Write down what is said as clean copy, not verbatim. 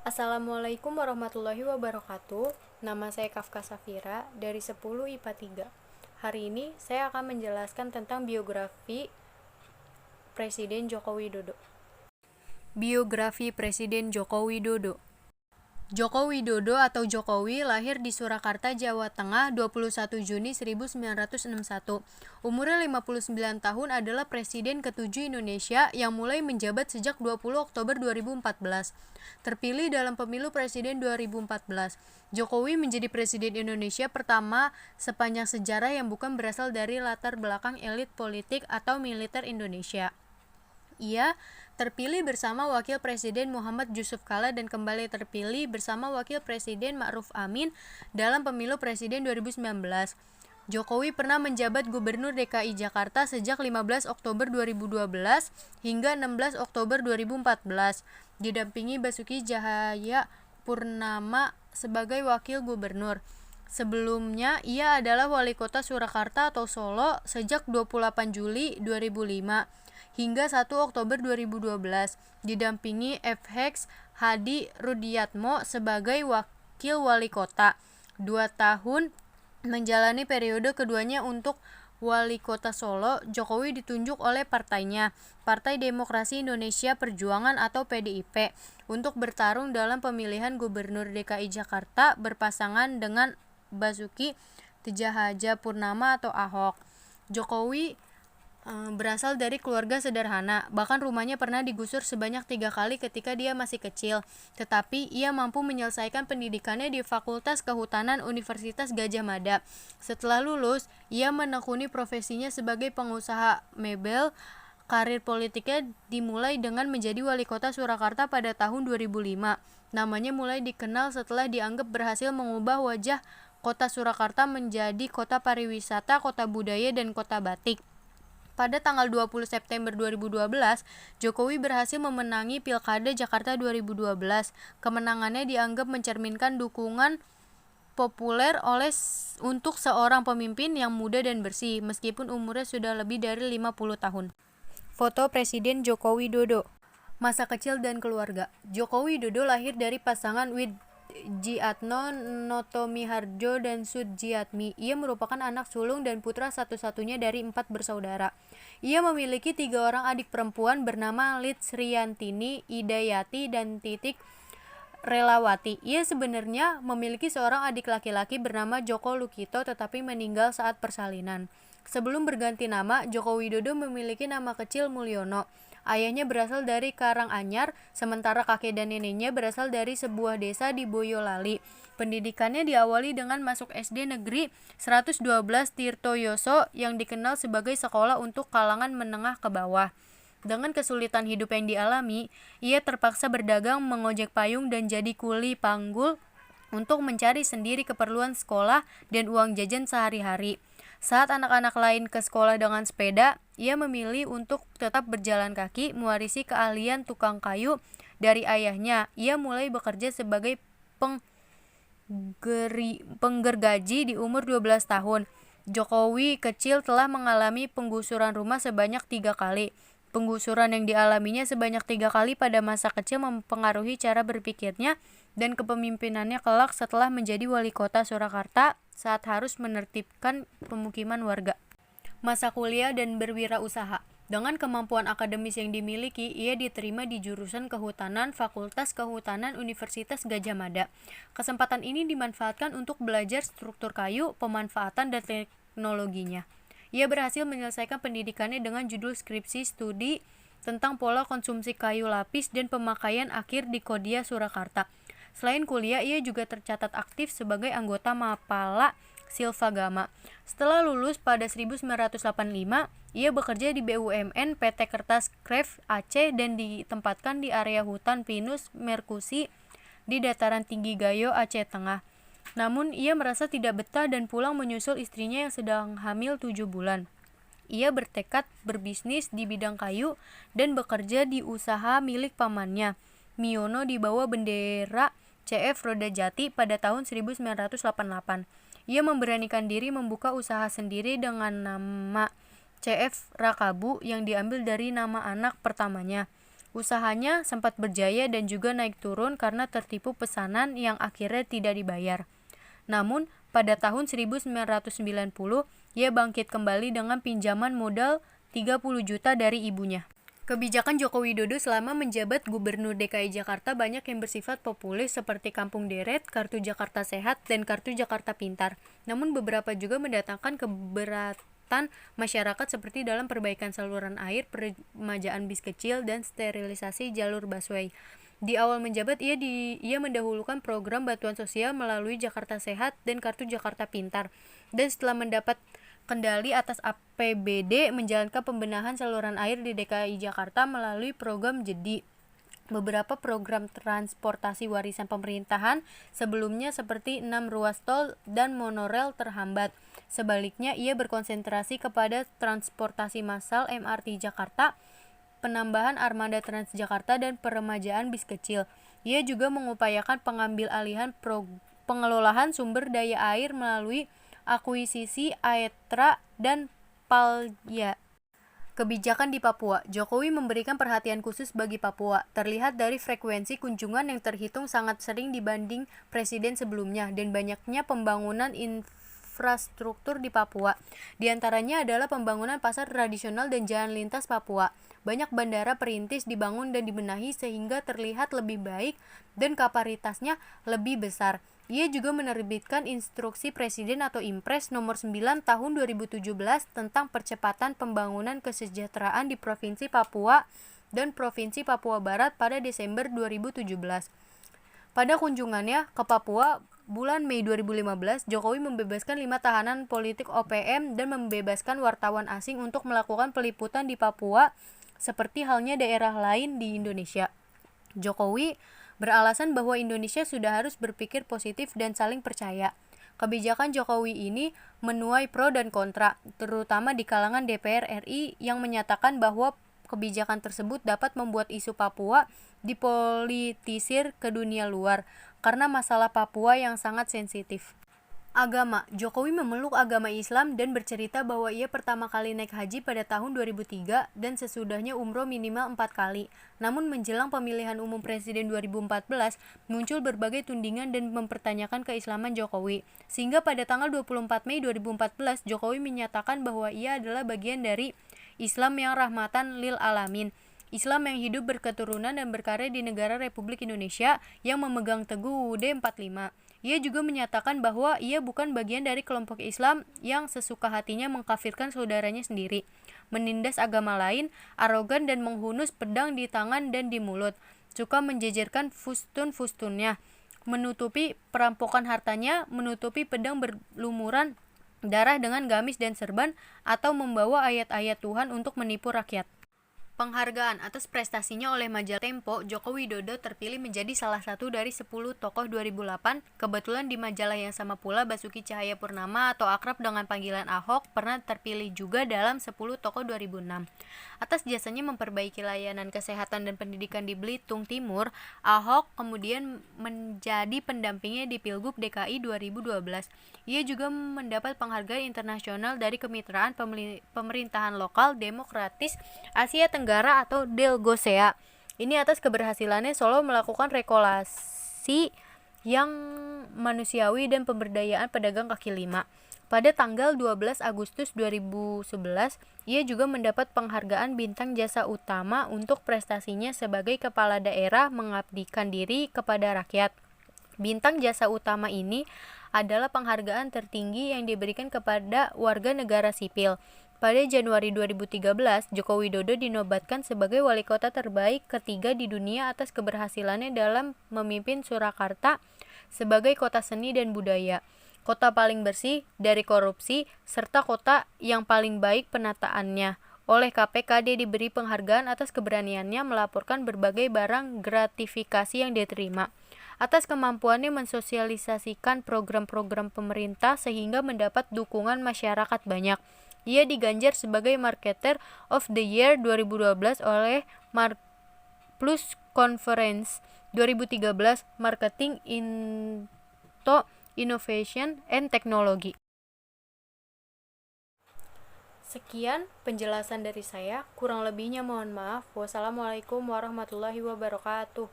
Assalamualaikum warahmatullahi wabarakatuh. Nama saya Kafka Safira dari 10 IPA 3. Hari ini saya akan menjelaskan tentang biografi Presiden Joko Widodo. Biografi Presiden Joko Widodo. Joko Widodo atau Jokowi lahir di Surakarta, Jawa Tengah 21 Juni 1961. Umurnya 59 tahun, adalah Presiden ke-7 Indonesia yang mulai menjabat sejak 20 Oktober 2014. Terpilih dalam pemilu Presiden 2014. Jokowi menjadi Presiden Indonesia pertama sepanjang sejarah yang bukan berasal dari latar belakang elit politik atau militer Indonesia. Ia terpilih bersama Wakil Presiden Muhammad Yusuf Kala dan kembali terpilih bersama Wakil Presiden Ma'ruf Amin dalam pemilu Presiden 2019. Jokowi pernah menjabat Gubernur DKI Jakarta sejak 15 Oktober 2012 hingga 16 Oktober 2014, didampingi Basuki Cahayapurnama sebagai Wakil Gubernur. Sebelumnya, ia adalah Wali Kota Surakarta atau Solo sejak 28 Juli 2005 hingga 1 Oktober 2012, didampingi FX Hadi Rudiatmo sebagai Wakil Wali Kota. 2 tahun menjalani periode keduanya untuk Wali Kota Solo, Jokowi ditunjuk oleh partainya, Partai Demokrasi Indonesia Perjuangan atau PDIP, untuk bertarung dalam pemilihan Gubernur DKI Jakarta berpasangan dengan Basuki Cahayapurnama atau Ahok. Jokowi berasal dari keluarga sederhana, bahkan rumahnya pernah digusur sebanyak 3 kali ketika dia masih kecil, tetapi ia mampu menyelesaikan pendidikannya di Fakultas Kehutanan Universitas Gadjah Mada. Setelah lulus, ia menekuni profesinya sebagai pengusaha mebel. Karir politiknya dimulai dengan menjadi wali kota Surakarta pada tahun 2005. Namanya mulai dikenal setelah dianggap berhasil mengubah wajah kota Surakarta menjadi kota pariwisata, kota budaya, dan kota batik. Pada tanggal 20 September 2012, Jokowi berhasil memenangi Pilkada Jakarta 2012. Kemenangannya dianggap mencerminkan dukungan populer untuk seorang pemimpin yang muda dan bersih, meskipun umurnya sudah lebih dari 50 tahun. Foto Presiden Joko Widodo. Masa kecil dan keluarga. Joko Widodo lahir dari pasangan Widjiatno Notomiharjo dan Sudjiatmi. Ia merupakan anak sulung dan putra satu-satunya dari 4 bersaudara. Ia memiliki 3 orang adik perempuan bernama Litsriantini, Idayati, dan Titik Relawati. Ia sebenarnya memiliki seorang adik laki-laki bernama Joko Lukito, tetapi meninggal saat persalinan. Sebelum berganti nama, Joko Widodo memiliki nama kecil Mulyono. Ayahnya berasal dari Karanganyar, sementara kakek dan neneknya berasal dari sebuah desa di Boyolali. Pendidikannya diawali dengan masuk SD Negeri 112 Tirtoyoso yang dikenal sebagai sekolah untuk kalangan menengah ke bawah. Dengan kesulitan hidup yang dialami, ia terpaksa berdagang, mengojek payung, dan jadi kuli panggul untuk mencari sendiri keperluan sekolah dan uang jajan sehari-hari. Saat anak-anak lain ke sekolah dengan sepeda, ia memilih untuk tetap berjalan kaki, mewarisi keahlian tukang kayu dari ayahnya. Ia mulai bekerja sebagai penggergaji di umur 12 tahun. Jokowi kecil telah mengalami penggusuran rumah sebanyak 3 kali. Penggusuran yang dialaminya sebanyak 3 kali pada masa kecil mempengaruhi cara berpikirnya dan kepemimpinannya kelak setelah menjadi wali kota Surakarta saat harus menertibkan pemukiman warga. Masa kuliah dan berwirausaha. Dengan kemampuan akademis yang dimiliki, ia diterima di jurusan Kehutanan Fakultas Kehutanan Universitas Gadjah Mada. Kesempatan ini dimanfaatkan untuk belajar struktur kayu, pemanfaatan dan teknologinya. Ia berhasil menyelesaikan pendidikannya dengan judul skripsi studi tentang pola konsumsi kayu lapis dan pemakaian akhir di Kodia Surakarta. Selain kuliah, ia juga tercatat aktif sebagai anggota Mapala Silvagama. Setelah lulus pada 1985, ia bekerja di BUMN PT Kertas Craft Aceh dan ditempatkan di area hutan pinus Merkusi di dataran tinggi Gayo, Aceh Tengah. Namun, ia merasa tidak betah dan pulang menyusul istrinya yang sedang hamil 7 bulan. Ia bertekad berbisnis di bidang kayu dan bekerja di usaha milik pamannya, Miono, di bawah bendera CF Roda Jati pada tahun 1988. Ia memberanikan diri membuka usaha sendiri dengan nama CF Rakabu yang diambil dari nama anak pertamanya. Usahanya sempat berjaya dan juga naik turun karena tertipu pesanan yang akhirnya tidak dibayar. Namun, pada tahun 1990, ia bangkit kembali dengan pinjaman modal 30 juta dari ibunya. Kebijakan Joko Widodo selama menjabat Gubernur DKI Jakarta banyak yang bersifat populis seperti Kampung Deret, Kartu Jakarta Sehat, dan Kartu Jakarta Pintar. Namun beberapa juga mendatangkan keberatan masyarakat seperti dalam perbaikan saluran air, peremajaan bis kecil, dan sterilisasi jalur busway. Di awal menjabat, ia mendahulukan program bantuan sosial melalui Jakarta Sehat dan Kartu Jakarta Pintar. Dan setelah mendapat kendali atas APBD, menjalankan pembenahan saluran air di DKI Jakarta melalui program JEDI. Beberapa program transportasi warisan pemerintahan sebelumnya seperti 6 ruas tol dan monorel terhambat. Sebaliknya, ia berkonsentrasi kepada transportasi massal MRT Jakarta, penambahan armada Transjakarta, dan peremajaan bis kecil. Ia juga mengupayakan pengambil alihan pengelolaan sumber daya air melalui akuisisi Aetra dan Palya. Kebijakan di Papua. Jokowi memberikan perhatian khusus bagi Papua, terlihat dari frekuensi kunjungan yang terhitung sangat sering dibanding presiden sebelumnya dan banyaknya pembangunan infrastruktur di Papua. Di antaranya adalah pembangunan pasar tradisional dan jalan lintas Papua. Banyak bandara perintis dibangun dan dibenahi sehingga terlihat lebih baik dan kapasitasnya lebih besar. Ia juga menerbitkan Instruksi Presiden atau Impres nomor 9 tahun 2017 tentang percepatan pembangunan kesejahteraan di Provinsi Papua dan Provinsi Papua Barat pada Desember 2017. Pada kunjungannya ke Papua bulan Mei 2015, Jokowi membebaskan 5 tahanan politik OPM dan membebaskan wartawan asing untuk melakukan peliputan di Papua seperti halnya daerah lain di Indonesia. Jokowi beralasan bahwa Indonesia sudah harus berpikir positif dan saling percaya. Kebijakan Jokowi ini menuai pro dan kontra, terutama di kalangan DPR RI yang menyatakan bahwa kebijakan tersebut dapat membuat isu Papua dipolitisir ke dunia luar karena masalah Papua yang sangat sensitif. Agama. Jokowi memeluk agama Islam dan bercerita bahwa ia pertama kali naik haji pada tahun 2003 dan sesudahnya umroh minimal 4 kali. Namun menjelang pemilihan umum presiden 2014, muncul berbagai tudingan dan mempertanyakan keislaman Jokowi. Sehingga pada tanggal 24 Mei 2014, Jokowi menyatakan bahwa ia adalah bagian dari Islam yang rahmatan lil alamin. Islam yang hidup berketurunan dan berkarya di negara Republik Indonesia yang memegang teguh UUD 45. Ia juga menyatakan bahwa ia bukan bagian dari kelompok Islam yang sesuka hatinya mengkafirkan saudaranya sendiri, menindas agama lain, arogan dan menghunus pedang di tangan dan di mulut, suka menjejerkan fustun-fustunnya, menutupi perampokan hartanya, menutupi pedang berlumuran darah dengan gamis dan serban, atau membawa ayat-ayat Tuhan untuk menipu rakyat. Penghargaan atas prestasinya oleh majalah Tempo, Joko Widodo terpilih menjadi salah satu dari 10 tokoh 2008. Kebetulan di majalah yang sama pula Basuki Cahayapurnama atau akrab dengan panggilan Ahok pernah terpilih juga dalam 10 tokoh 2006. Atas jasanya memperbaiki layanan kesehatan dan pendidikan di Belitung Timur, Ahok kemudian menjadi pendampingnya di Pilgub DKI 2012. Ia juga mendapat penghargaan internasional dari Kemitraan Pemerintahan Lokal Demokratis Asia Tenggara atau Delgosea. Ini atas keberhasilannya Solo melakukan regulasi yang manusiawi dan pemberdayaan pedagang kaki lima. Pada tanggal 12 Agustus 2011, ia juga mendapat penghargaan Bintang Jasa Utama untuk prestasinya sebagai kepala daerah mengabdikan diri kepada rakyat. Bintang Jasa Utama ini adalah penghargaan tertinggi yang diberikan kepada warga negara sipil. Pada Januari 2013, Joko Widodo dinobatkan sebagai wali kota terbaik ketiga di dunia atas keberhasilannya dalam memimpin Surakarta sebagai kota seni dan budaya, kota paling bersih dari korupsi, serta kota yang paling baik penataannya. Oleh KPK, dia diberi penghargaan atas keberaniannya melaporkan berbagai barang gratifikasi yang diterima, atas kemampuannya mensosialisasikan program-program pemerintah sehingga mendapat dukungan masyarakat banyak. Ia diganjar sebagai Marketer of the Year 2012 oleh Marplus Conference 2013 Marketing into Innovation and Technology. Sekian penjelasan dari saya, kurang lebihnya mohon maaf. Wassalamualaikum warahmatullahi wabarakatuh.